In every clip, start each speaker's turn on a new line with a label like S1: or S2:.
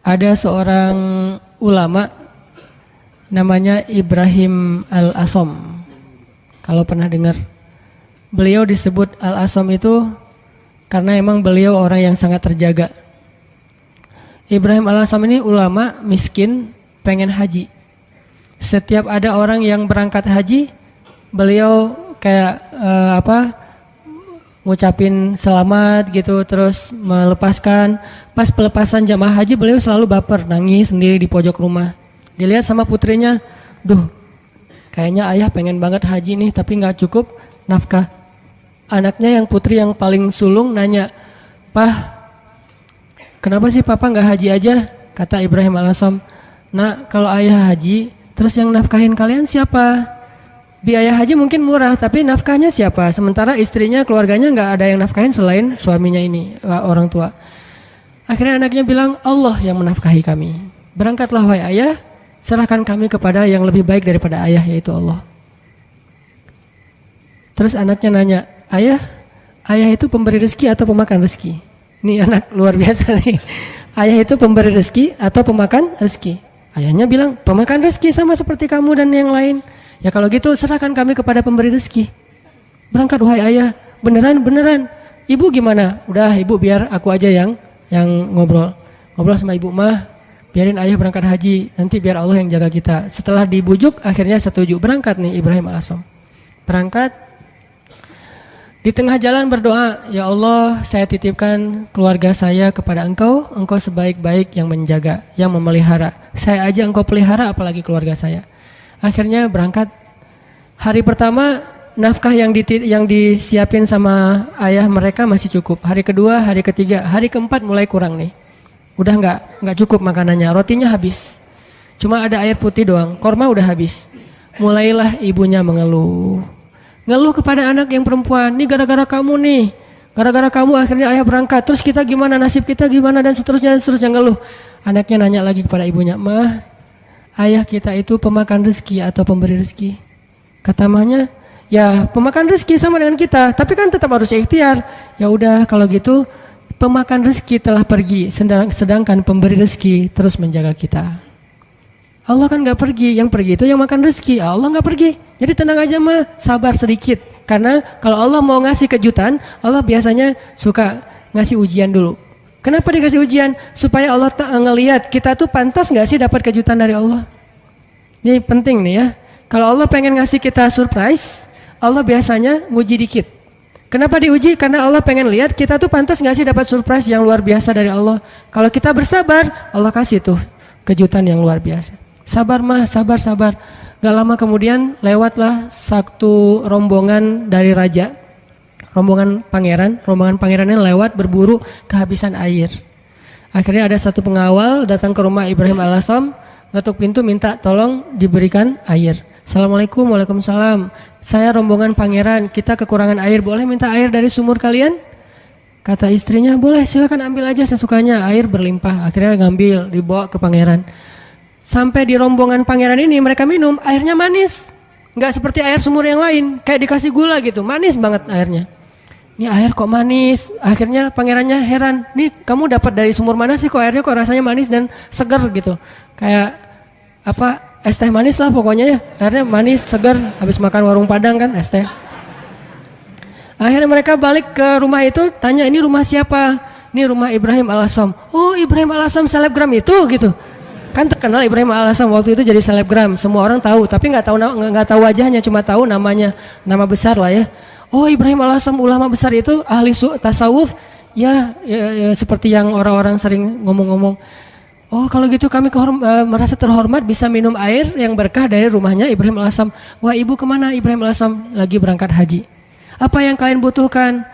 S1: Ada seorang ulama namanya Ibrahim Al-Asom. Kalau pernah dengar, beliau disebut Al-Asom itu karena emang beliau orang yang sangat terjaga. Ibrahim Al-Asom ini ulama miskin, pengen haji. Setiap ada orang yang berangkat haji, beliau kayak ngucapin selamat gitu, terus melepaskan. Pas pelepasan jamaah haji, beliau selalu baper, nangis sendiri di pojok rumah. Dilihat sama putrinya, duh, kayaknya ayah pengen banget haji nih, tapi nggak cukup nafkah. Anaknya yang putri yang paling sulung nanya, "Pah, kenapa sih papa nggak haji aja?" Kata Ibrahim Al-Asom, "Nak, kalau ayah haji, terus yang nafkahin kalian siapa? Biaya haji mungkin murah, tapi nafkahnya siapa? Sementara istrinya, keluarganya nggak ada yang nafkahin selain suaminya ini, orang tua." Akhirnya anaknya bilang, "Allah yang menafkahi kami. Berangkatlah wahai ayah, serahkan kami kepada yang lebih baik daripada ayah, yaitu Allah." Terus anaknya nanya, "Ayah itu pemberi rezeki atau pemakan rezeki?" Ini anak luar biasa nih. Ayah itu pemberi rezeki atau pemakan rezeki? Ayahnya bilang, "Pemakan rezeki, sama seperti kamu dan yang lain." "Ya kalau gitu serahkan kami kepada pemberi rezeki. Berangkat wahai ayah." Beneran. "Ibu gimana?" "Udah ibu biar aku aja yang ngobrol sama ibu mah. Biarin ayah berangkat haji, nanti biar Allah yang jaga kita." Setelah dibujuk akhirnya setuju. Berangkat nih Ibrahim Al-Asom. Berangkat. Di tengah jalan berdoa, "Ya Allah, saya titipkan keluarga saya kepada Engkau. Engkau sebaik-baik yang menjaga, yang memelihara. Saya aja Engkau pelihara, apalagi keluarga saya." Akhirnya berangkat. Hari pertama nafkah yang disiapin sama ayah mereka masih cukup. Hari kedua, hari ketiga, hari keempat mulai kurang nih. Udah nggak cukup makanannya, rotinya habis. Cuma ada air putih doang, korma udah habis. Mulailah ibunya mengeluh kepada anak yang perempuan. "Nih gara-gara kamu nih, gara-gara kamu akhirnya ayah berangkat. Terus kita gimana, nasib kita gimana, dan seterusnya ngeluh." Anaknya nanya lagi kepada ibunya, "Mah, ayah kita itu pemakan rezeki atau pemberi rezeki?" Kata mahnya, "Ya pemakan rezeki sama dengan kita, tapi kan tetap harus ikhtiar." "Ya udah kalau gitu, pemakan rezeki telah pergi, sedangkan pemberi rezeki terus menjaga kita." Allah kan nggak pergi, yang pergi itu yang makan rezeki. Allah nggak pergi. Jadi tenang aja mah, sabar sedikit. Karena kalau Allah mau ngasih kejutan, Allah biasanya suka ngasih ujian dulu. Kenapa dikasih ujian? Supaya Allah ngelihat kita tuh pantas nggak sih dapat kejutan dari Allah. Ini penting nih ya. Kalau Allah pengen ngasih kita surprise, Allah biasanya nguji dikit. Kenapa diuji? Karena Allah pengen lihat kita tuh pantas nggak sih dapat surprise yang luar biasa dari Allah. Kalau kita bersabar, Allah kasih tuh kejutan yang luar biasa. Sabar mah, sabar. Gak lama kemudian lewatlah satu rombongan dari raja, rombongan pangerannya lewat berburu kehabisan air. Akhirnya ada satu pengawal datang ke rumah Ibrahim Al-Asom, ngetuk pintu minta tolong diberikan air. "Assalamualaikum." "Waalaikumsalam. Saya rombongan pangeran, kita kekurangan air, boleh minta air dari sumur kalian?" Kata istrinya, "Boleh, silakan ambil aja sesukanya." Air berlimpah, akhirnya ngambil, dibawa ke pangeran. Sampai di rombongan pangeran ini mereka minum, airnya manis. Nggak seperti air sumur yang lain, kayak dikasih gula gitu, manis banget airnya. "Ini air kok manis?" Akhirnya pangerannya heran, "Nih kamu dapat dari sumur mana sih, kok airnya kok rasanya manis dan segar gitu. Kayak es teh manis lah pokoknya ya, airnya manis, segar, habis makan warung Padang kan es teh." Akhirnya mereka balik ke rumah itu, tanya, "Ini rumah siapa?" "Ini rumah Ibrahim Al-Asom." "Oh, Ibrahim Al-Asom selebgram itu gitu." Kan terkenal Ibrahim Al-Asom waktu itu jadi selebgram, semua orang tahu, tapi nggak tahu wajahnya, cuma tahu namanya, nama besar lah ya. "Oh, Ibrahim Al-Asom ulama besar itu, ahli tasawuf." Ya, seperti yang orang-orang sering ngomong-ngomong. "Oh, kalau gitu kami merasa terhormat bisa minum air yang berkah dari rumahnya Ibrahim Al-Asom." "Wah, ibu kemana?" "Ibrahim Al-Asom lagi berangkat haji." "Apa yang kalian butuhkan?"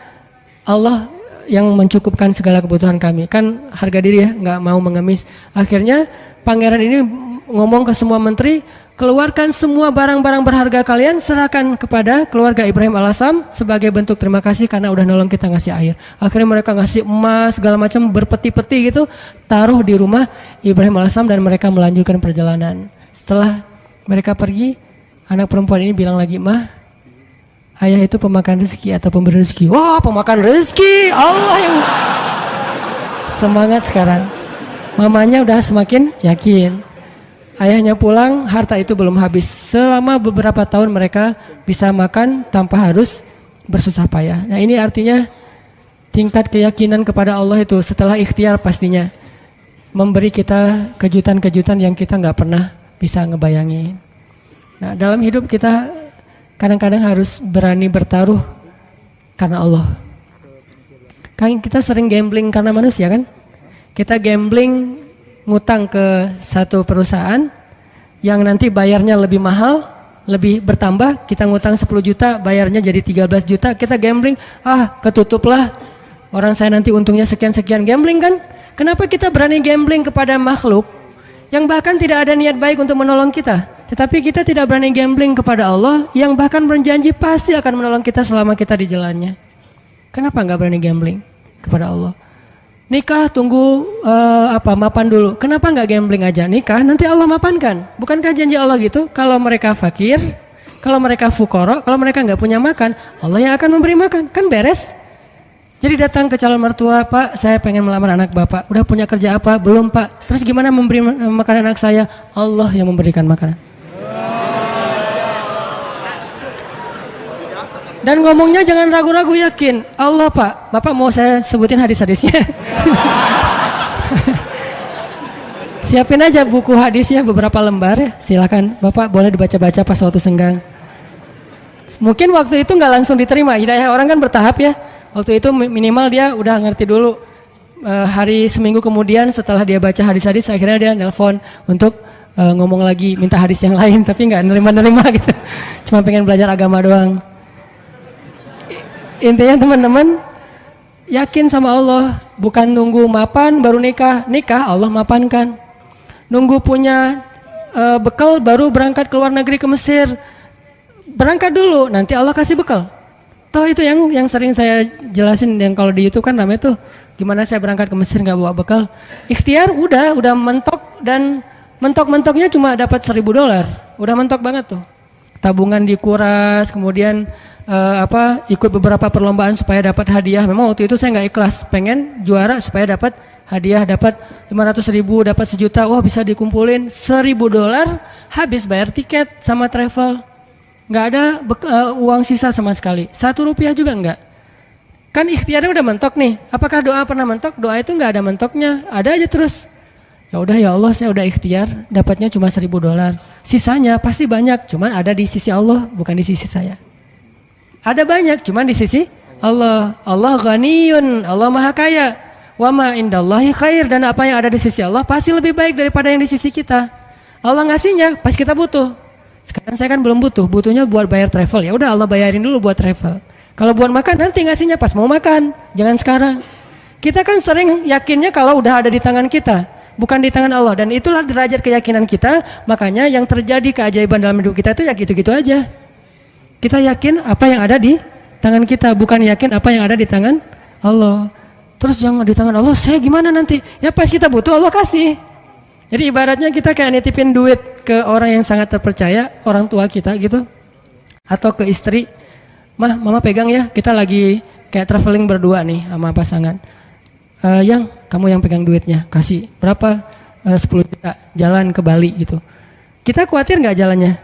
S1: "Allah yang mencukupkan segala kebutuhan kami." Kan harga diri ya, nggak mau mengemis. Akhirnya pangeran ini ngomong ke semua menteri, "Keluarkan semua barang-barang berharga kalian, serahkan kepada keluarga Ibrahim Al-Asom sebagai bentuk terima kasih karena udah nolong kita ngasih air." Akhirnya mereka ngasih emas segala macam berpeti-peti gitu, taruh di rumah Ibrahim Al-Asom dan mereka melanjutkan perjalanan. Setelah mereka pergi, anak perempuan ini bilang lagi, "Mah, ayah itu pemakan rezeki atau pemberi rezeki?" "Wah, pemakan rezeki." Allah yang semangat sekarang. Mamanya udah semakin yakin. Ayahnya pulang, harta itu belum habis. Selama beberapa tahun mereka bisa makan tanpa harus bersusah payah. Nah ini artinya tingkat keyakinan kepada Allah itu setelah ikhtiar pastinya memberi kita kejutan-kejutan yang kita nggak pernah bisa ngebayangin. Nah dalam hidup kita kadang-kadang harus berani bertaruh karena Allah. Kan kita sering gambling karena manusia kan? Kita gambling ngutang ke satu perusahaan yang nanti bayarnya lebih mahal, lebih bertambah, kita ngutang 10 juta, bayarnya jadi 13 juta, kita gambling, ketutup lah, orang saya nanti untungnya sekian-sekian, gambling kan? Kenapa kita berani gambling kepada makhluk yang bahkan tidak ada niat baik untuk menolong kita, tetapi kita tidak berani gambling kepada Allah yang bahkan berjanji pasti akan menolong kita selama kita di jalannya. Kenapa nggak berani gambling kepada Allah? Nikah tunggu mapan dulu. Kenapa nggak gambling aja nikah? Nanti Allah mapankan. Bukankah janji Allah gitu? Kalau mereka fakir, kalau mereka fukoro, kalau mereka nggak punya makan, Allah yang akan memberi makan. Kan beres. Jadi datang ke calon mertua, Pak, saya pengen melamar anak Bapak. Udah punya kerja apa? Belum Pak. Terus gimana memberi makan anak saya? Allah yang memberikan makanan. Dan ngomongnya jangan ragu-ragu, yakin. Allah Pak, Bapak mau saya sebutin hadis-hadisnya. Siapin aja buku hadisnya beberapa lembar ya. Silakan Bapak boleh dibaca-baca pas waktu senggang. Mungkin waktu itu nggak langsung diterima. Hidayah orang kan bertahap ya. Waktu itu minimal dia udah ngerti dulu. Hari seminggu kemudian setelah dia baca hadis-hadis, akhirnya dia nelpon untuk ngomong lagi, minta hadis yang lain. Tapi nggak nerima-nerima gitu. Cuma pengen belajar agama doang. Intinya teman-teman, yakin sama Allah, bukan nunggu mapan baru nikah. Nikah Allah mapankan. Nunggu punya bekal baru berangkat ke luar negeri ke Mesir. Berangkat dulu, nanti Allah kasih bekal. Toh itu yang sering saya jelasin, yang kalau di YouTube kan namanya tuh gimana saya berangkat ke Mesir nggak bawa bekal. Ikhtiar udah mentok, dan mentok-mentoknya cuma dapat $1.000. Udah mentok banget tuh. Tabungan dikuras, kemudian ikut beberapa perlombaan supaya dapat hadiah. Memang waktu itu saya nggak ikhlas, pengen juara supaya dapat hadiah, dapat 500.000, dapat 1 juta. Wah bisa dikumpulin $1.000, habis bayar tiket sama travel, nggak ada uang sisa sama sekali, Rp1 juga nggak. Kan ikhtiarnya udah mentok nih. Apakah doa pernah mentok? Doa itu nggak ada mentoknya, ada aja terus. Ya udah ya Allah, saya udah ikhtiar, dapatnya cuma $1.000, sisanya pasti banyak, cuman ada di sisi Allah, bukan di sisi saya. Ada banyak, cuman di sisi Allah. Allah ghaniyun, Allah maha kaya. Wa ma indallahi khair, dan apa yang ada di sisi Allah pasti lebih baik daripada yang di sisi kita. Allah ngasihnya pas kita butuh. Sekarang saya kan belum butuh, butuhnya buat bayar travel. Ya udah Allah bayarin dulu buat travel. Kalau buat makan nanti ngasihnya pas mau makan, jangan sekarang. Kita kan sering yakinnya kalau udah ada di tangan kita, bukan di tangan Allah, dan itulah derajat keyakinan kita. Makanya yang terjadi keajaiban dalam hidup kita itu ya gitu-gitu aja. Kita yakin apa yang ada di tangan kita, bukan yakin apa yang ada di tangan Allah. Terus jangan di tangan Allah, saya gimana nanti? Ya pas kita butuh Allah kasih. Jadi ibaratnya kita kayak nitipin duit ke orang yang sangat terpercaya, orang tua kita gitu. Atau ke istri, Mama pegang ya, kita lagi kayak traveling berdua nih sama pasangan. Yang kamu yang pegang duitnya, kasih berapa? 10 juta, jalan ke Bali gitu. Kita khawatir nggak jalannya?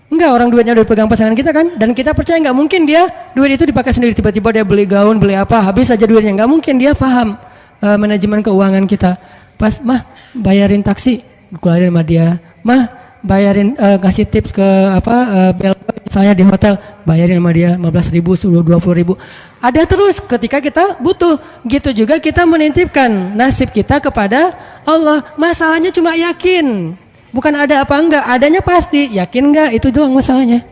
S1: Enggak, orang duitnya udah dipegang pasangan kita kan, dan kita percaya nggak mungkin dia duit itu dipakai sendiri, tiba-tiba dia beli gaun, beli apa, habis aja duitnya. Nggak mungkin, dia paham manajemen keuangan kita. Pas bayarin taksi, keluarin sama dia. Bayarin kasih tips ke bel saya di hotel, bayarin sama dia 15.000, 20.000. Ada terus ketika kita butuh. Gitu juga kita menitipkan nasib kita kepada Allah. Masalahnya cuma yakin. Bukan ada apa enggak, adanya pasti, yakin enggak, itu doang masalahnya.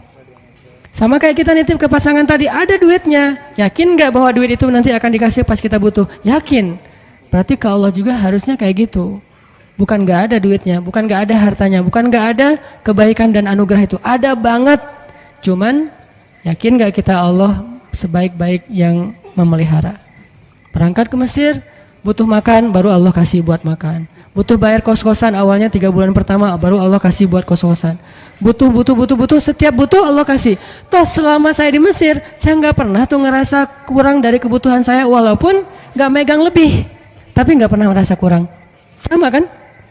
S1: Sama kayak kita nitip ke pasangan tadi, ada duitnya, yakin enggak bahwa duit itu nanti akan dikasih pas kita butuh? Yakin. Berarti ke Allah juga harusnya kayak gitu. Bukan enggak ada duitnya, bukan enggak ada hartanya, bukan enggak ada kebaikan dan anugerah itu. Ada banget. Cuman yakin enggak kita Allah sebaik-baik yang memelihara? Berangkat ke Mesir, butuh makan, baru Allah kasih buat makan. Butuh bayar kos-kosan, awalnya 3 bulan pertama baru Allah kasih buat kos-kosan. Butuh, setiap butuh Allah kasih. Toh selama saya di Mesir, saya nggak pernah tuh ngerasa kurang dari kebutuhan saya, walaupun nggak megang lebih, tapi nggak pernah merasa kurang. Sama kan?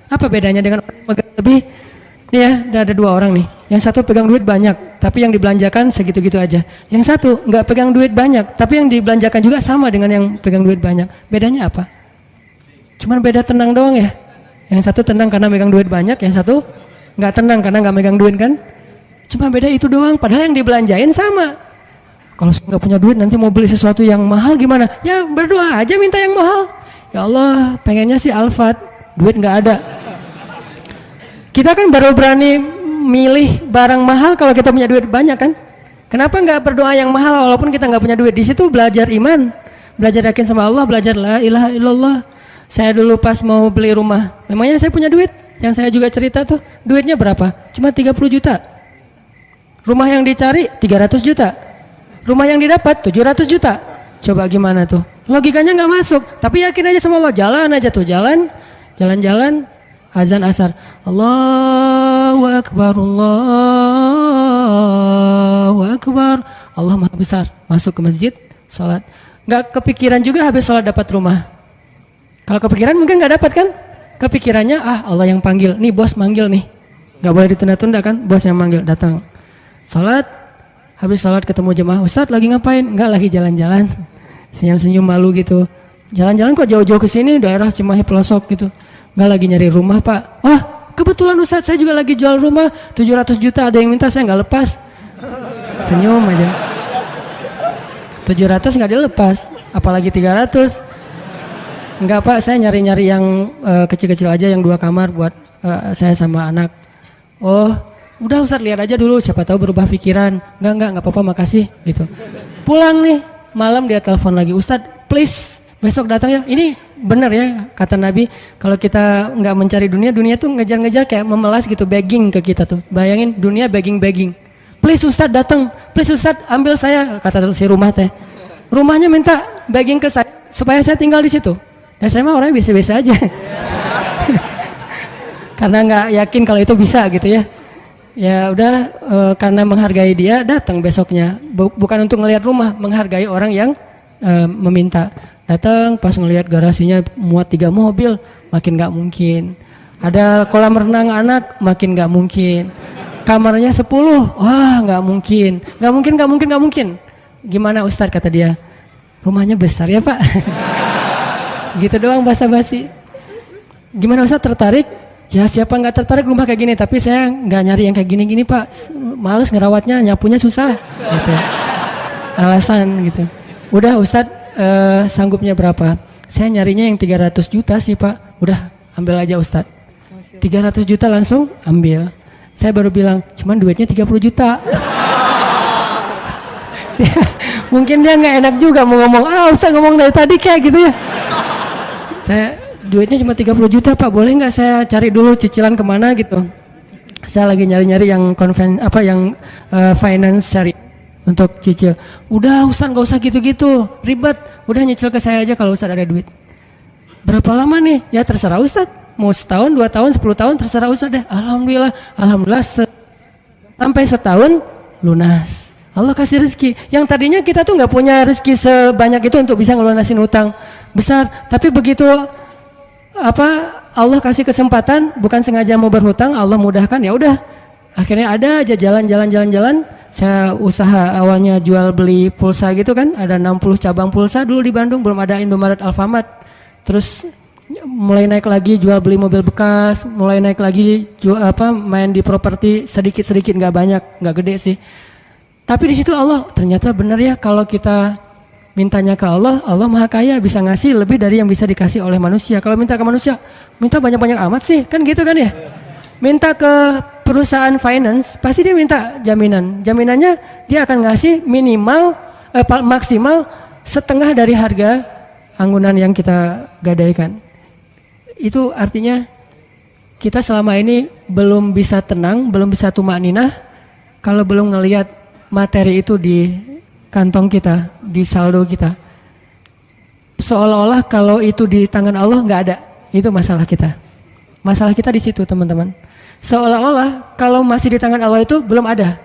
S1: Apa bedanya dengan orang yang pegang lebih? Nih ya, ada 2 orang nih. Yang satu pegang duit banyak, tapi yang dibelanjakan segitu-gitu aja. Yang satu nggak pegang duit banyak, tapi yang dibelanjakan juga sama dengan yang pegang duit banyak. Bedanya apa? Cuman beda tenang doang ya. Yang satu tenang karena megang duit banyak, yang satu nggak tenang karena nggak megang duit kan? Cuma beda itu doang. Padahal yang dibelanjain sama. Kalau nggak punya duit nanti mau beli sesuatu yang mahal gimana? Ya berdoa aja minta yang mahal. Ya Allah, pengennya sih Alphard, duit nggak ada. Kita kan baru berani milih barang mahal kalau kita punya duit banyak kan? Kenapa nggak berdoa yang mahal walaupun kita nggak punya duit? Di situ belajar iman, belajar yakin sama Allah, belajar la ilaha illallah. Saya dulu pas mau beli rumah, memangnya saya punya duit? Yang saya juga cerita tuh, duitnya berapa? Cuma 30 juta. Rumah yang dicari 300 juta. Rumah yang didapat 700 juta. Coba gimana tuh? Logikanya nggak masuk. Tapi yakin aja sama Allah, jalan aja tuh, jalan-jalan. Azan asar, Allahu Akbar, Allahu Akbar, Allah Maha Besar. Masuk ke masjid, sholat. Nggak kepikiran juga habis sholat dapat rumah. Kalau kepikiran mungkin nggak dapat kan? Kepikirannya Allah yang panggil. Nih bos manggil nih, nggak boleh ditunda-tunda kan? Bos yang manggil, datang. Sholat, habis sholat ketemu jemaah. Ustadz lagi ngapain? Nggak, lagi jalan-jalan. Senyum-senyum malu gitu. Jalan-jalan kok jauh-jauh ke sini, daerah Cimahi pelosok gitu. Nggak, lagi nyari rumah pak. Kebetulan Ustadz saya juga lagi jual rumah 700 juta, ada yang minta, saya nggak lepas. Senyum aja. 700 nggak dilepas, apalagi 300. Nggak pak, saya nyari-nyari yang kecil-kecil aja, yang 2 kamar buat saya sama anak. Oh udah Ustadz lihat aja dulu, siapa tahu berubah pikiran. Nggak apa-apa, makasih gitu. Pulang nih, malam dia telepon lagi, Ustadz please besok datang ya. Ini benar ya kata Nabi, kalau kita nggak mencari dunia, dunia tuh ngejar-ngejar kayak memelas gitu, begging ke kita tuh. Bayangin dunia begging. Please Ustadz datang, please Ustadz ambil saya, kata si rumah teh. Rumahnya minta begging ke saya supaya saya tinggal di situ. Ya saya mah orangnya biasa-biasa aja. Karena nggak yakin kalau itu bisa gitu ya. Ya udah karena menghargai dia datang besoknya. Bukan untuk ngelihat rumah, menghargai orang yang meminta. Datang pas ngelihat garasinya muat 3 mobil, makin nggak mungkin. Ada kolam renang anak, makin nggak mungkin. Kamarnya 10, wah nggak mungkin. Gimana Ustadz, kata dia, rumahnya besar ya pak. Gitu doang basa-basi. Gimana Ustadz, tertarik? Ya siapa nggak tertarik rumah kayak gini, tapi saya nggak nyari yang kayak gini-gini pak. Males ngerawatnya, nyapunya susah. Gitu. Alasan gitu. Udah Ustadz, sanggupnya berapa? Saya nyarinya yang 300 juta sih pak. Udah ambil aja Ustadz. 300 juta langsung ambil. Saya baru bilang cuman duitnya 30 juta. Mungkin dia nggak enak juga mau ngomong, Ustadz ngomong dari tadi kayak gitu ya. Saya duitnya cuma 30 juta pak, boleh nggak saya cari dulu cicilan kemana gitu. Saya lagi nyari-nyari yang finance syariah untuk cicil. Udah Ustadz nggak usah gitu-gitu, ribet. Udah nyicil ke saya aja kalau Ustadz ada duit. Berapa lama nih? Ya terserah Ustadz. Mau setahun, 2 tahun, 10 tahun, terserah Ustadz deh. Alhamdulillah sampai setahun lunas. Allah kasih rezeki. Yang tadinya kita tuh nggak punya rezeki sebanyak itu untuk bisa ngelunasin utang besar. Tapi begitu Allah kasih kesempatan, bukan sengaja mau berhutang, Allah mudahkan, ya udah. Akhirnya ada aja jalan. Saya usaha awalnya jual beli pulsa gitu kan, ada 60 cabang pulsa dulu di Bandung, belum ada Indomaret, Alfamart. Terus mulai naik lagi jual beli mobil bekas, mulai naik lagi main di properti sedikit-sedikit, nggak banyak, nggak gede sih. Tapi di situ Allah ternyata benar ya, kalau kita mintanya ke Allah, Allah Maha Kaya, bisa ngasih lebih dari yang bisa dikasih oleh manusia. Kalau minta ke manusia, minta banyak-banyak amat sih, kan gitu kan ya. Minta ke perusahaan finance, pasti dia minta jaminan. Jaminannya dia akan ngasih maksimal setengah dari harga anggunan yang kita gadaikan. Itu artinya kita selama ini belum bisa tenang, belum bisa tumakninah kalau belum ngelihat materi itu di kantong kita, di saldo kita. Seolah-olah kalau itu di tangan Allah nggak ada. Itu masalah kita. Masalah kita di situ teman-teman. Seolah-olah kalau masih di tangan Allah itu belum ada.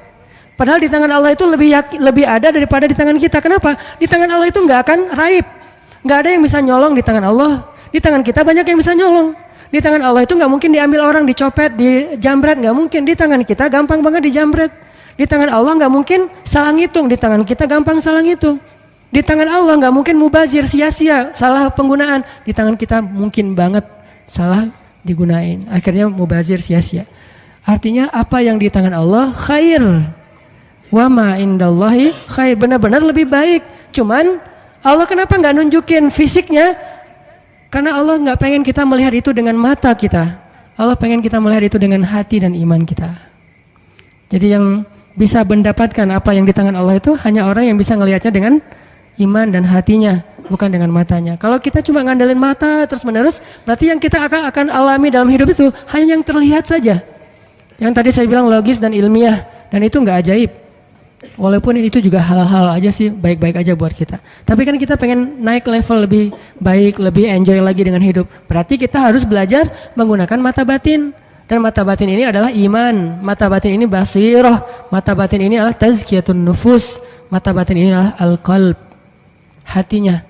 S1: Padahal di tangan Allah itu lebih ada daripada di tangan kita. Kenapa? Di tangan Allah itu nggak akan raib. Nggak ada yang bisa nyolong di tangan Allah. Di tangan kita banyak yang bisa nyolong. Di tangan Allah itu nggak mungkin diambil orang, dicopet, dijambret, nggak mungkin. Di tangan kita gampang banget dijambret. Di tangan Allah nggak mungkin salah ngitung, di tangan kita gampang salah ngitung. Di tangan Allah nggak mungkin mubazir, sia-sia, salah penggunaan. Di tangan kita mungkin banget salah digunain. Akhirnya mubazir, sia-sia. Artinya apa yang di tangan Allah khair. Wa ma indallahi khair, benar-benar lebih baik. Cuman Allah kenapa nggak nunjukin fisiknya? Karena Allah nggak pengen kita melihat itu dengan mata kita. Allah pengen kita melihat itu dengan hati dan iman kita. Jadi yang bisa mendapatkan apa yang di tangan Allah itu hanya orang yang bisa ngelihatnya dengan iman dan hatinya, bukan dengan matanya. Kalau kita cuma ngandelin mata terus menerus, berarti yang kita akan alami dalam hidup itu hanya yang terlihat saja. Yang tadi saya bilang logis dan ilmiah, dan itu nggak ajaib. Walaupun itu juga hal-hal aja sih, baik-baik aja buat kita. Tapi kan kita pengen naik level lebih baik, lebih enjoy lagi dengan hidup. Berarti kita harus belajar menggunakan mata batin. Dan mata batin ini adalah iman. Mata batin ini basirah. Mata batin ini adalah tazkiyatun nufus. Mata batin ini adalah al-qalb. Hatinya.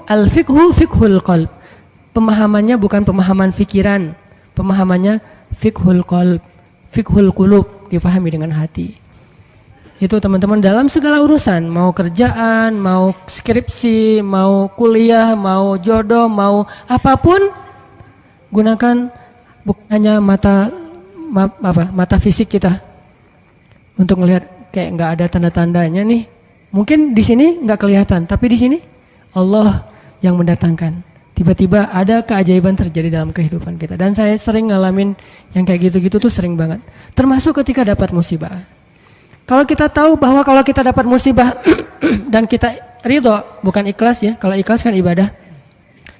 S1: Al-fiqhu fiqhul qalb. Pemahamannya bukan pemahaman fikiran. Pemahamannya fiqhul qalb. Fiqhul qulub, difahami dengan hati. Itu teman-teman dalam segala urusan, mau kerjaan, mau skripsi, mau kuliah, mau jodoh, mau apapun, gunakan bukan hanya mata fisik kita untuk melihat kayak nggak ada tanda-tandanya nih. Mungkin di sini nggak kelihatan, tapi di sini Allah yang mendatangkan. Tiba-tiba ada keajaiban terjadi dalam kehidupan kita. Dan saya sering ngalamin yang kayak gitu-gitu tuh sering banget. Termasuk ketika dapat musibah. Kalau kita tahu bahwa kalau kita dapat musibah dan kita ridho, bukan ikhlas ya. Kalau ikhlas kan ibadah.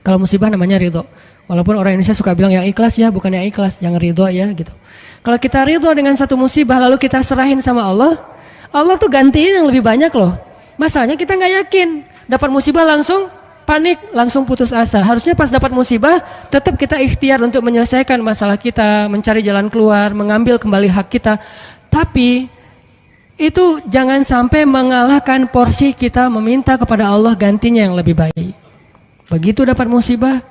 S1: Kalau musibah namanya ridho. Walaupun orang Indonesia suka bilang yang ikhlas ya, bukan yang ikhlas, yang ridho ya gitu. Kalau kita ridho dengan satu musibah lalu kita serahin sama Allah, Allah tuh gantiin yang lebih banyak loh. Masalahnya kita nggak yakin. Dapat musibah langsung panik, langsung putus asa. Harusnya pas dapat musibah, tetap kita ikhtiar untuk menyelesaikan masalah kita, mencari jalan keluar, mengambil kembali hak kita. Tapi itu jangan sampai mengalahkan porsi kita meminta kepada Allah gantinya yang lebih baik. Begitu dapat musibah,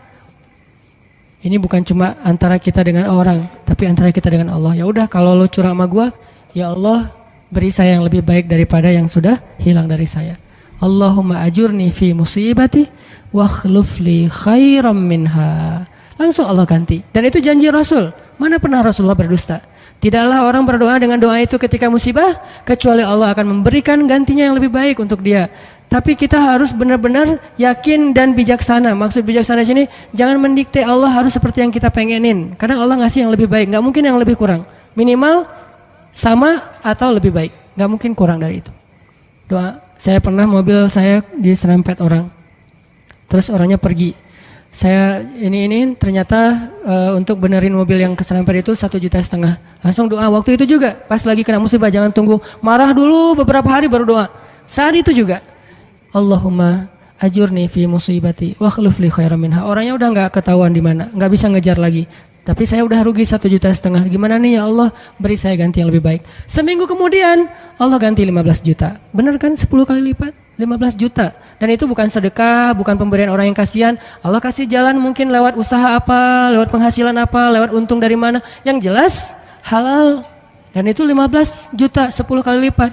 S1: ini bukan cuma antara kita dengan orang, tapi antara kita dengan Allah. Ya udah, kalau lo curang sama gua, ya Allah beri saya yang lebih baik daripada yang sudah hilang dari saya. Allahumma ajurni fi musibati wa khlufli khairam minha. Langsung Allah ganti. Dan itu janji Rasul. Mana pernah Rasulullah berdusta? Tidaklah orang berdoa dengan doa itu ketika musibah, kecuali Allah akan memberikan gantinya yang lebih baik untuk dia. Tapi kita harus benar-benar yakin dan bijaksana. Maksud bijaksana sini, jangan mendikte Allah harus seperti yang kita pengenin. Karena Allah ngasih yang lebih baik, nggak mungkin yang lebih kurang. Minimal sama atau lebih baik, nggak mungkin kurang dari itu. Doa. Saya pernah mobil saya diserempet orang, terus orangnya pergi. Saya ini ternyata untuk benerin mobil yang keserempet itu 1,5 juta. Langsung doa waktu itu juga, pas lagi kena musibah, jangan tunggu marah dulu beberapa hari baru doa. Saat itu juga, Allahumma ajurni fi musibati wa khluf li khairan minha. Orangnya udah nggak ketahuan di mana, nggak bisa ngejar lagi. Tapi saya udah rugi 1,5 juta. Gimana nih ya Allah, beri saya ganti yang lebih baik. Seminggu kemudian Allah ganti 15 juta. Benar kan? 10 kali lipat 15 juta. Dan itu bukan sedekah, bukan pemberian orang yang kasihan. Allah kasih jalan mungkin lewat usaha apa, lewat penghasilan apa, lewat untung dari mana. Yang jelas halal. Dan itu 15 juta 10 kali lipat.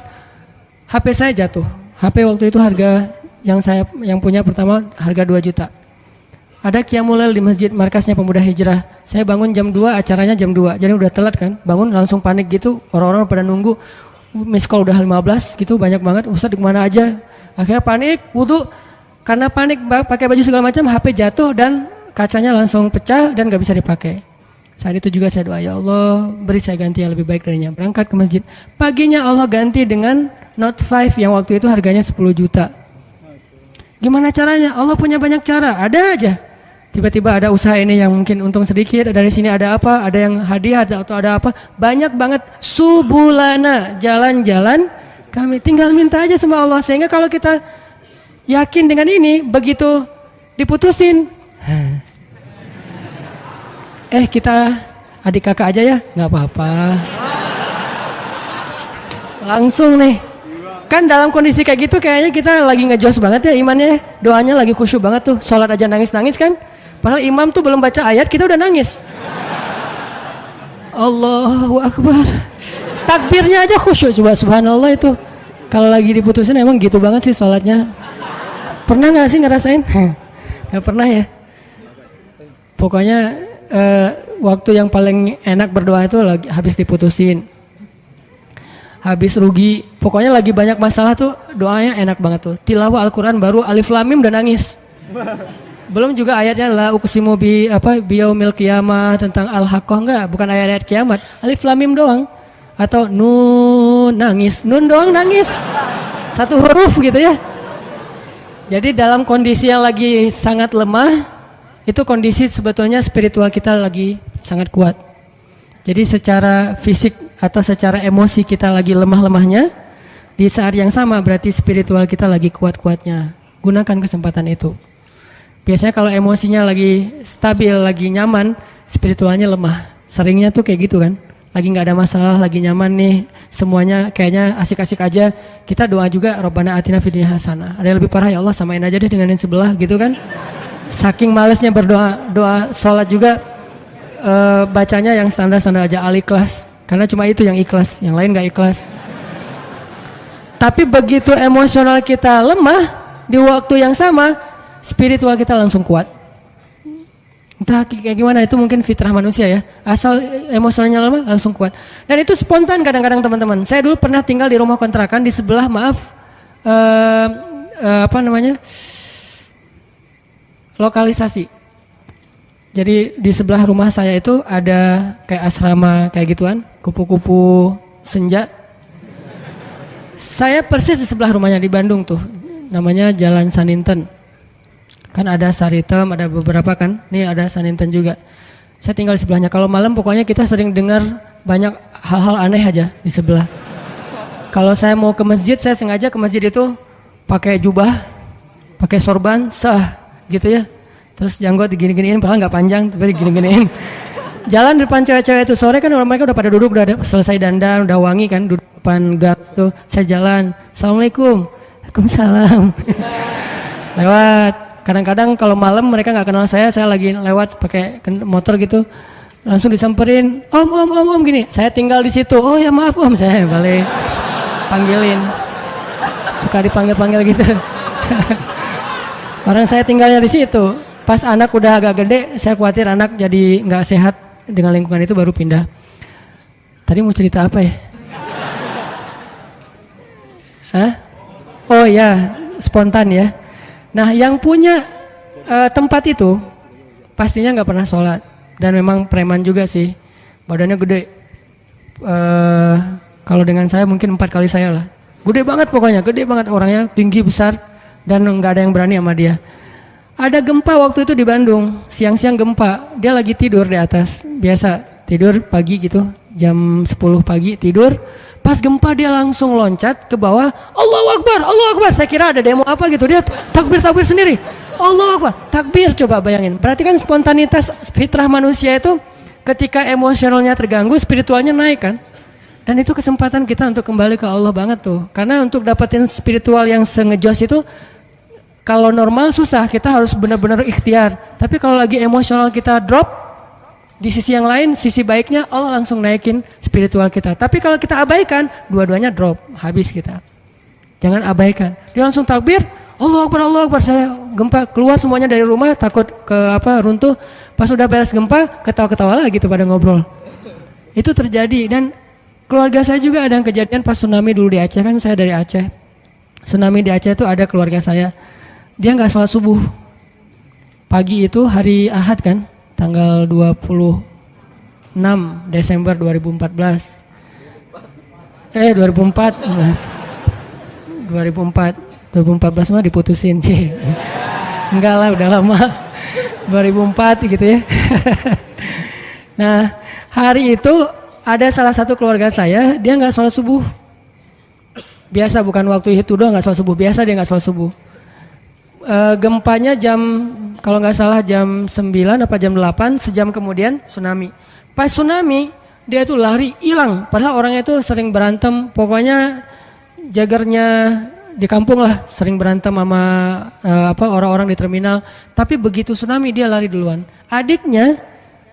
S1: HP saya jatuh. HP waktu itu harga yang punya pertama harga 2 juta. Ada qiyamul lail di masjid markasnya Pemuda Hijrah. Saya bangun jam 2, acaranya jam 2. Jadi udah telat kan. Bangun langsung panik gitu. Orang-orang pada nunggu. Miss call udah 15 gitu, banyak banget. Ustaz di mana aja? Akhirnya panik, wudu. Karena panik pakai baju segala macam, HP jatuh dan kacanya langsung pecah dan gak bisa dipakai. Saat itu juga saya doa, ya Allah beri saya ganti yang lebih baik darinya. Berangkat ke masjid. Paginya Allah ganti dengan Note 5 yang waktu itu harganya 10 juta. Gimana caranya? Allah punya banyak cara. Ada aja. Tiba-tiba ada usaha ini yang mungkin untung sedikit, dari sini ada apa, ada yang hadiah atau ada apa. Banyak banget subulana, jalan-jalan kami. Tinggal minta aja sama Allah. Sehingga kalau kita yakin dengan ini, begitu diputusin, kita adik kakak aja ya, nggak apa-apa. Langsung nih. Kan dalam kondisi kayak gitu kayaknya kita lagi ngejos banget ya imannya. Doanya lagi khusyuk banget tuh. Sholat aja nangis-nangis kan. Padahal imam tuh belum baca ayat, kita udah nangis. Allahu Akbar. Takbirnya aja khusyuk, coba subhanallah itu. Kalau lagi diputusin emang gitu banget sih sholatnya. Pernah gak sih ngerasain? Gak pernah ya. Pokoknya waktu yang paling enak berdoa itu lagi habis diputusin. Habis rugi, pokoknya lagi banyak masalah tuh doanya enak banget tuh. Tilawah Al-Quran baru alif lam mim udah nangis. Belum juga ayatnya la uqsimu biyaumil qiyamah tentang al-haqqah, enggak, bukan ayat-ayat kiamat. Alif lam mim doang. Atau nun nangis, nun doang nangis. Satu huruf gitu ya. Jadi dalam kondisi yang lagi sangat lemah, itu kondisi sebetulnya spiritual kita lagi sangat kuat. Jadi secara fisik atau secara emosi kita lagi lemah-lemahnya, di saat yang sama berarti spiritual kita lagi kuat-kuatnya. Gunakan kesempatan itu. Biasanya kalau emosinya lagi stabil, lagi nyaman, spiritualnya lemah. Seringnya tuh kayak gitu kan. Lagi nggak ada masalah, lagi nyaman nih, semuanya kayaknya asik-asik aja. Kita doa juga, Rabbana atina fid dunya hasanah. Ada yang lebih parah, ya Allah samain aja deh dengan yang sebelah gitu kan. Saking malesnya berdoa, doa sholat juga bacanya yang standar-standar aja, al-ikhlas. Karena cuma itu yang ikhlas, yang lain nggak ikhlas. Tapi begitu emosional kita lemah, di waktu yang sama, spiritual kita langsung kuat. Entah kayak gimana, itu mungkin fitrah manusia ya. Asal emosionalnya lemah langsung kuat. Dan itu spontan kadang-kadang teman-teman. Saya dulu pernah tinggal di rumah kontrakan di sebelah, lokalisasi. Jadi di sebelah rumah saya itu ada kayak asrama kayak gituan, kupu-kupu senja. Saya persis di sebelah rumahnya di Bandung tuh. Namanya Jalan Saninten. Kan ada Saritem, ada beberapa kan. Nih ada Saninten juga. Saya tinggal di sebelahnya. Kalau malam pokoknya kita sering dengar banyak hal-hal aneh aja di sebelah. Kalau saya mau ke masjid, saya sengaja ke masjid itu pakai jubah, pakai sorban, sah gitu ya. Terus janggut digini-giniin, padahal nggak panjang, tapi digini-giniin. Jalan depan cewek-cewek itu sore kan mereka udah pada duduk, udah selesai dandan, udah wangi kan, duduk depan gang tuh. Saya jalan, Assalamualaikum, Waalaikumsalam. Lewat. Kadang-kadang kalau malam mereka nggak kenal saya lagi lewat pakai motor gitu, langsung disamperin, om gini. Saya tinggal di situ. Oh ya maaf om, saya balik panggilin. Suka dipanggil-panggil gitu. Orang saya tinggalnya di situ. Pas anak udah agak gede, saya khawatir anak jadi nggak sehat dengan lingkungan itu, baru pindah. Tadi mau cerita apa ya? Hah? Oh ya, spontan ya. Nah, yang punya tempat itu pastinya nggak pernah sholat dan memang preman juga sih, badannya gede. Kalau dengan saya mungkin 4 kali saya lah. Gede banget pokoknya, gede banget orangnya, tinggi besar dan nggak ada yang berani sama dia. Ada gempa waktu itu di Bandung, siang-siang gempa, dia lagi tidur di atas, biasa tidur pagi gitu, jam 10 pagi tidur. Pas gempa dia langsung loncat ke bawah, Allahu Akbar, Allahu Akbar. Saya kira ada demo apa gitu, dia takbir sendiri. Allahu Akbar, takbir, coba bayangin. Berarti kan spontanitas fitrah manusia itu ketika emosionalnya terganggu, spiritualnya naik kan. Dan itu kesempatan kita untuk kembali ke Allah banget tuh. Karena untuk dapetin spiritual yang sengejos itu, kalau normal susah, kita harus benar-benar ikhtiar. Tapi kalau lagi emosional kita drop, di sisi yang lain, sisi baiknya Allah langsung naikin spiritual kita. Tapi kalau kita abaikan, dua-duanya drop, habis kita. Jangan abaikan. Dia langsung takbir, Allahu Akbar, Allahu Akbar. Saya gempa, keluar semuanya dari rumah, takut runtuh. Pas udah beres gempa, ketawa-ketawa lagi gitu pada ngobrol. Itu terjadi. Dan keluarga saya juga ada yang kejadian pas tsunami dulu di Aceh, kan saya dari Aceh. Tsunami di Aceh itu ada keluarga saya. Dia nggak sholat subuh. Pagi itu hari Ahad kan, tanggal 26 Desember 2014. 2004 mah diputusin sih. Enggak lah, udah lama. 2004 gitu ya. Nah, hari itu ada salah satu keluarga saya, dia nggak sholat subuh. Biasa, bukan waktu itu doang nggak sholat subuh, biasa dia nggak sholat subuh. Gempanya kalau nggak salah jam 9 apa jam 8, sejam kemudian tsunami. Pas tsunami dia tuh lari hilang, padahal orangnya itu sering berantem, pokoknya jagernya di kampung lah sering berantem sama orang-orang di terminal. Tapi begitu tsunami dia lari duluan. Adiknya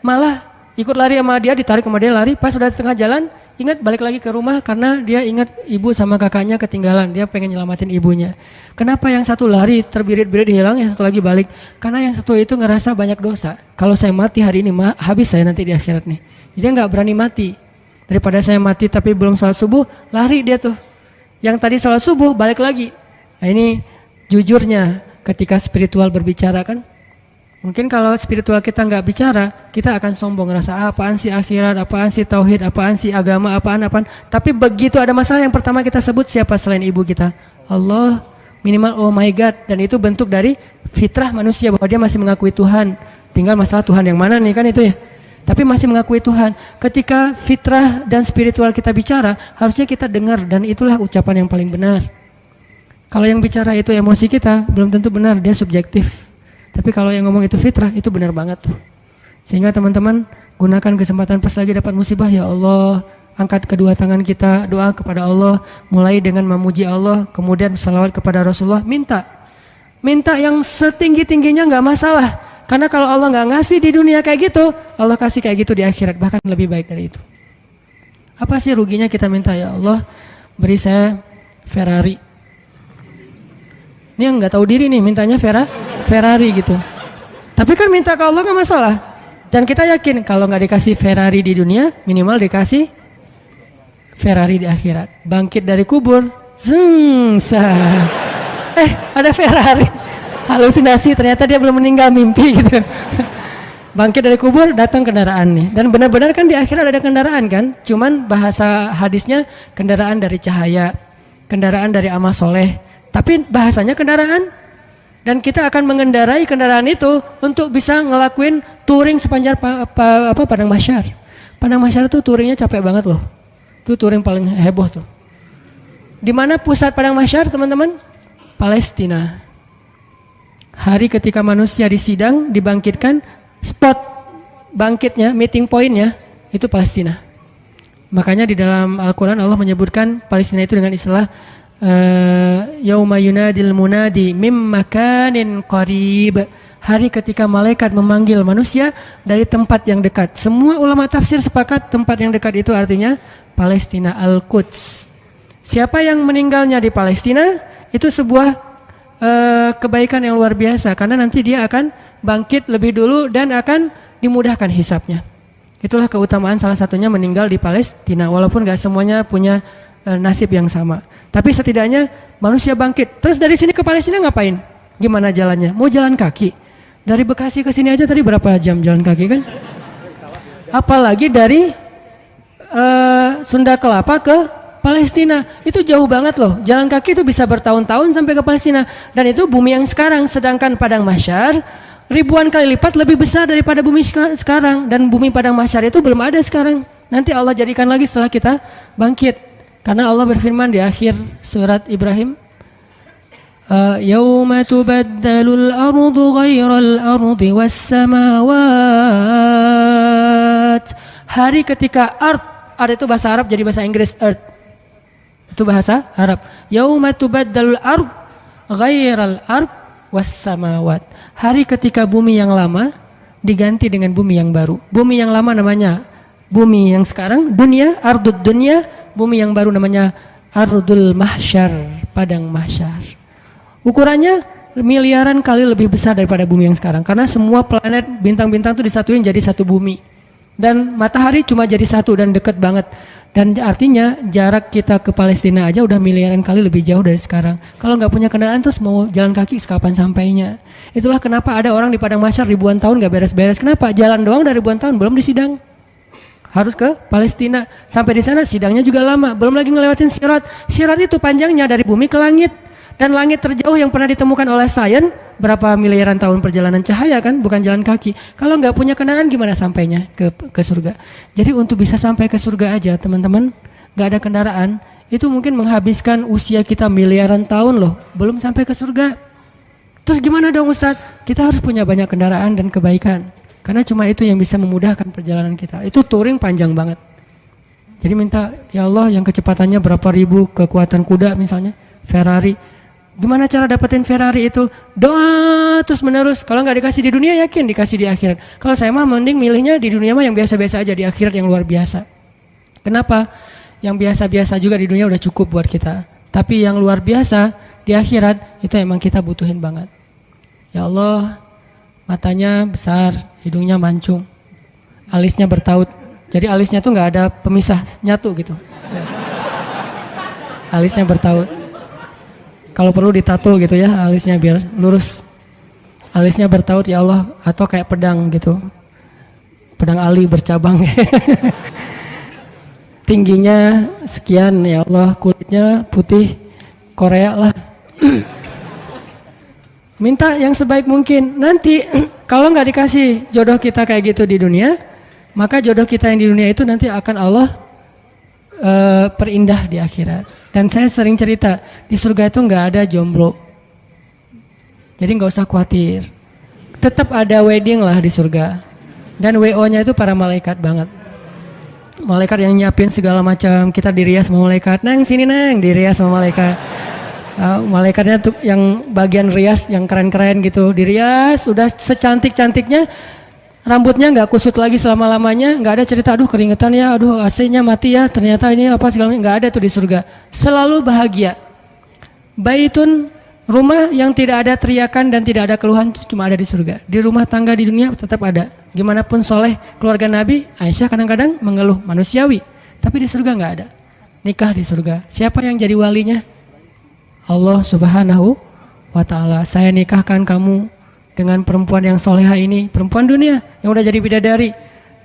S1: malah ikut lari sama dia, ditarik sama dia lari. Pas sudah di tengah jalan, ingat balik lagi ke rumah karena dia ingat ibu sama kakaknya ketinggalan. Dia pengen nyelamatin ibunya. Kenapa yang satu lari terbirit-birit hilang, yang satu lagi balik? Karena yang satu itu ngerasa banyak dosa. Kalau saya mati hari ini, habis saya nanti di akhirat nih. Dia nggak berani mati. Daripada saya mati tapi belum salat subuh, lari dia tuh. Yang tadi salat subuh balik lagi. Nah ini jujurnya ketika spiritual berbicara kan. Mungkin kalau spiritual kita nggak bicara, kita akan sombong ngerasa apaan sih akhirat, apaan sih tauhid, apaan sih agama, apaan. Tapi begitu ada masalah yang pertama kita sebut siapa selain ibu kita? Allah, minimal oh my God. Dan itu bentuk dari fitrah manusia bahwa dia masih mengakui Tuhan. Tinggal masalah Tuhan yang mana nih kan itu ya. Tapi masih mengakui Tuhan. Ketika fitrah dan spiritual kita bicara, harusnya kita dengar dan itulah ucapan yang paling benar. Kalau yang bicara itu emosi kita, belum tentu benar, dia subjektif. Tapi kalau yang ngomong itu fitrah, itu benar banget tuh. Sehingga teman-teman gunakan kesempatan pas lagi dapat musibah, ya Allah, angkat kedua tangan kita, doa kepada Allah, mulai dengan memuji Allah, kemudian salawat kepada Rasulullah, minta yang setinggi-tingginya nggak masalah. Karena kalau Allah nggak ngasih di dunia kayak gitu, Allah kasih kayak gitu di akhirat, bahkan lebih baik dari itu. Apa sih ruginya kita minta, ya Allah beri saya Ferrari. Ini yang nggak tahu diri nih mintanya Ferrari gitu. Tapi kan minta ke Allah nggak masalah. Dan kita yakin kalau nggak dikasih Ferrari di dunia, minimal dikasih Ferrari di akhirat. Bangkit dari kubur, ada Ferrari. Halusinasi, ternyata dia belum meninggal, mimpi gitu. Bangkit dari kubur, datang kendaraan nih. Dan benar-benar kan di akhirat ada kendaraan kan. Cuman bahasa hadisnya kendaraan dari cahaya, kendaraan dari amal soleh. Tapi bahasanya kendaraan. Dan kita akan mengendarai kendaraan itu untuk bisa ngelakuin touring sepanjang Padang Mahsyar. Padang Mahsyar tuh touringnya capek banget loh. Itu touring paling heboh tuh. Di mana pusat Padang Mahsyar teman-teman? Palestina. Hari ketika manusia disidang, dibangkitkan, spot bangkitnya, meeting pointnya, itu Palestina. Makanya di dalam Al-Quran Allah menyebutkan Palestina itu dengan istilah Yauma yunadil munadi mim makanin qarib. Hari ketika malaikat memanggil manusia dari tempat yang dekat. Semua ulama tafsir sepakat tempat yang dekat itu artinya Palestina, Al-Quds. Siapa yang meninggalnya di Palestina, itu sebuah kebaikan yang luar biasa karena nanti dia akan bangkit lebih dulu dan akan dimudahkan hisapnya. Itulah keutamaan salah satunya meninggal di Palestina, walaupun gak semuanya punya nasib yang sama. Tapi setidaknya manusia bangkit. Terus dari sini ke Palestina ngapain? Gimana jalannya? Mau jalan kaki? Dari Bekasi ke sini aja tadi berapa jam jalan kaki kan? Apalagi dari Sunda Kelapa ke Palestina, itu jauh banget loh. Jalan kaki itu bisa bertahun-tahun sampai ke Palestina. Dan itu bumi yang sekarang. Sedangkan Padang Mahsyar ribuan kali lipat lebih besar daripada bumi sekarang. Dan bumi Padang Mahsyar itu belum ada sekarang. Nanti Allah jadikan lagi setelah kita bangkit. Karena Allah berfirman di akhir surat Ibrahim, Yauma tubaddalul ardu ghairal ardi was samawat. Hari ketika ard itu bahasa Arab jadi bahasa Inggris earth. Itu bahasa Arab. Yauma tubaddalul ard ghairal ard was samawat. Hari ketika bumi yang lama diganti dengan bumi yang baru. Bumi yang lama namanya bumi yang sekarang, dunia, ardud dunia. Bumi yang baru namanya ardul mahsyar, padang mahsyar. Ukurannya miliaran kali lebih besar daripada bumi yang sekarang. Karena semua planet, bintang-bintang itu disatuin jadi satu bumi. Dan matahari cuma jadi satu dan dekat banget. Dan artinya jarak kita ke Palestina aja udah miliaran kali lebih jauh dari sekarang. Kalau nggak punya kendaraan terus mau jalan kaki kapan sampainya. Itulah kenapa ada orang di Padang Mahsyar ribuan tahun nggak beres-beres. Kenapa? Jalan doang dari ribuan tahun belum disidang. Harus ke Palestina. Sampai di sana sidangnya juga lama. Belum lagi ngelewatin Sirat. Sirat itu panjangnya dari bumi ke langit. Dan langit terjauh yang pernah ditemukan oleh sains berapa miliaran tahun perjalanan cahaya kan, bukan jalan kaki. Kalau nggak punya kendaraan gimana sampainya ke surga? Jadi untuk bisa sampai ke surga aja teman-teman, nggak ada kendaraan, itu mungkin menghabiskan usia kita miliaran tahun loh, belum sampai ke surga. Terus gimana dong Ustadz? Kita harus punya banyak kendaraan dan kebaikan, karena cuma itu yang bisa memudahkan perjalanan kita. Itu touring panjang banget. Jadi minta ya Allah yang kecepatannya berapa ribu kekuatan kuda misalnya, Ferrari. Gimana cara dapetin Ferrari itu? Doa terus menerus. Kalau nggak dikasih di dunia, yakin dikasih di akhirat. Kalau saya mah mending milihnya di dunia mah yang biasa-biasa aja, di akhirat yang luar biasa. Kenapa? Yang biasa-biasa juga di dunia udah cukup buat kita. Tapi yang luar biasa di akhirat itu emang kita butuhin banget. Ya Allah, matanya besar, hidungnya mancung, alisnya bertaut. Jadi alisnya tuh nggak ada pemisah, nyatu gitu. Alisnya bertaut. Kalau perlu ditato gitu ya, alisnya biar lurus. Alisnya bertaut ya Allah, atau kayak pedang gitu. Pedang ali bercabang. Tingginya sekian ya Allah, kulitnya putih Korea lah. Minta yang sebaik mungkin. Nanti kalau nggak dikasih jodoh kita kayak gitu di dunia, maka jodoh kita yang di dunia itu nanti akan Allah perindah di akhirat. Dan saya sering cerita, di surga itu nggak ada jomblo. Jadi nggak usah khawatir. Tetap ada wedding lah di surga. Dan WO-nya itu para malaikat banget. Malaikat yang nyiapin segala macam. Kita dirias sama malaikat. Nang sini nang, dirias sama malaikat. Malaikatnya tuh yang bagian rias yang keren-keren gitu. Dirias, udah secantik-cantiknya. Rambutnya nggak kusut lagi selama-lamanya, nggak ada cerita aduh keringetan ya, aduh AC-nya mati ya, ternyata ini apa segala macam, nggak ada tuh di surga. Selalu bahagia. Baitun, rumah yang tidak ada teriakan dan tidak ada keluhan, cuma ada di surga. Di rumah tangga di dunia tetap ada. Gimana pun soleh keluarga Nabi, Aisyah kadang-kadang mengeluh manusiawi, tapi di surga nggak ada. Nikah di surga. Siapa yang jadi walinya? Allah Subhanahu wa Ta'ala. Saya nikahkan kamu dengan perempuan yang soleha ini, perempuan dunia yang udah jadi bidadari,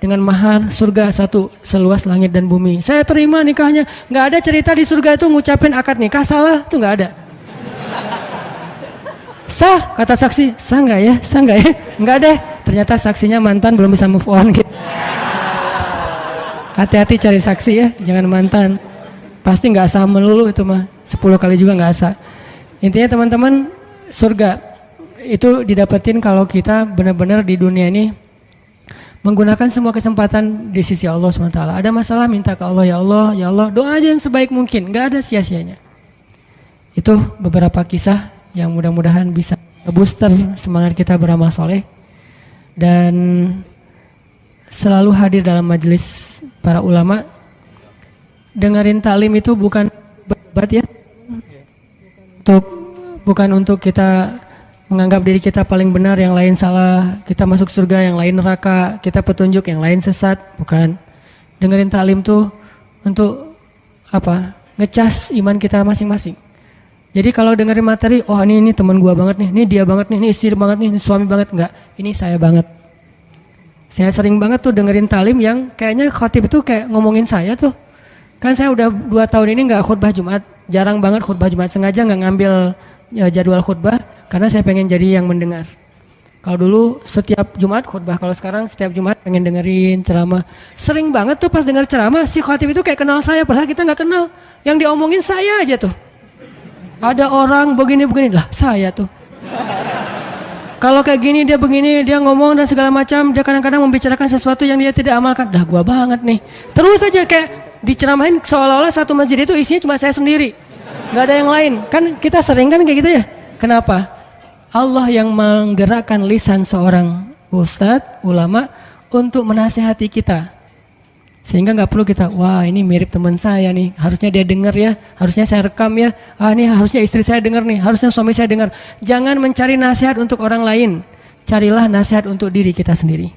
S1: dengan mahar surga satu seluas langit dan bumi. Saya terima nikahnya. Nggak ada cerita di surga itu ngucapin akad nikah salah, itu nggak ada. Sah kata saksi, sah nggak ya, sah nggak ya, nggak deh. Ternyata saksinya mantan belum bisa move on gitu. Hati-hati cari saksi ya, jangan mantan. Pasti nggak sah melulu itu mah, 10 kali juga nggak sah. Intinya teman-teman, surga itu didapetin kalau kita benar-benar di dunia ini menggunakan semua kesempatan di sisi Allah SWT. Ada masalah minta ke Allah, ya Allah, ya Allah, doa aja yang sebaik mungkin, gak ada sia-sianya. Itu beberapa kisah yang mudah-mudahan bisa booster semangat kita beramal soleh dan selalu hadir dalam majelis para ulama. Dengerin taklim itu bukan berdebat ya, bukan untuk kita menganggap diri kita paling benar, yang lain salah, kita masuk surga, yang lain neraka, kita petunjuk, yang lain sesat, bukan. Dengerin taklim tuh untuk apa? Ngecas iman kita masing-masing. Jadi kalau dengerin materi, oh ini teman gua banget nih, ini dia banget nih, ini istri banget nih, ini suami banget, enggak, ini saya banget. Saya sering banget tuh dengerin taklim yang kayaknya khatib itu kayak ngomongin saya tuh. Kan saya udah 2 tahun ini nggak khutbah Jumat, jarang banget khutbah Jumat, sengaja nggak ngambil jadwal khutbah karena saya pengen jadi yang mendengar. Kalau dulu setiap Jumat khutbah, kalau sekarang setiap Jumat pengen dengerin ceramah. Sering banget tuh pas dengar ceramah si khatib itu kayak kenal saya, padahal kita nggak kenal. Yang diomongin saya aja tuh. Ada orang begini-begini lah, saya tuh. Kalau kayak gini dia begini, dia ngomong dan segala macam, dia kadang-kadang membicarakan sesuatu yang dia tidak amalkan. Dah gua banget nih. Terus aja kayak diceramahin seolah-olah satu masjid itu isinya cuma saya sendiri. Gak ada yang lain. Kan kita sering kan kayak gitu ya. Kenapa? Allah yang menggerakkan lisan seorang ustadz, ulama untuk menasihati kita. Sehingga gak perlu kita, wah ini mirip teman saya nih, harusnya dia dengar ya, harusnya saya rekam ya, ini harusnya istri saya dengar nih, harusnya suami saya dengar. Jangan mencari nasihat untuk orang lain, carilah nasihat untuk diri kita sendiri.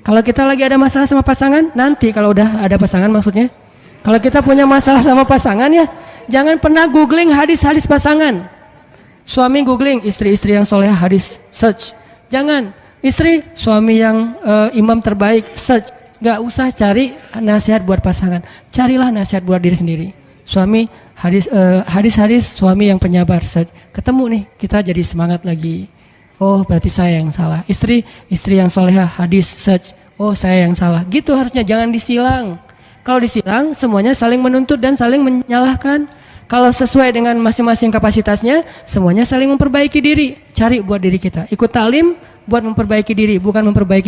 S1: Kalau kita lagi ada masalah sama pasangan, nanti kalau udah ada pasangan maksudnya, kalau kita punya masalah sama pasangan ya, jangan pernah googling hadis-hadis pasangan. Suami googling istri-istri yang soleh hadis, search. Jangan. Istri suami yang imam terbaik, search. Gak usah cari nasihat buat pasangan. Carilah nasihat buat diri sendiri. Suami hadis-hadis suami yang penyabar, search. Ketemu nih, kita jadi semangat lagi. Oh berarti saya yang salah. Istri yang solehah hadis, search. Oh saya yang salah. Gitu harusnya, jangan disilang. Kalau disilang, semuanya saling menuntut dan saling menyalahkan. Kalau sesuai dengan masing-masing kapasitasnya, semuanya saling memperbaiki diri. Cari buat diri kita. Ikut taklim buat memperbaiki diri, bukan memperbaiki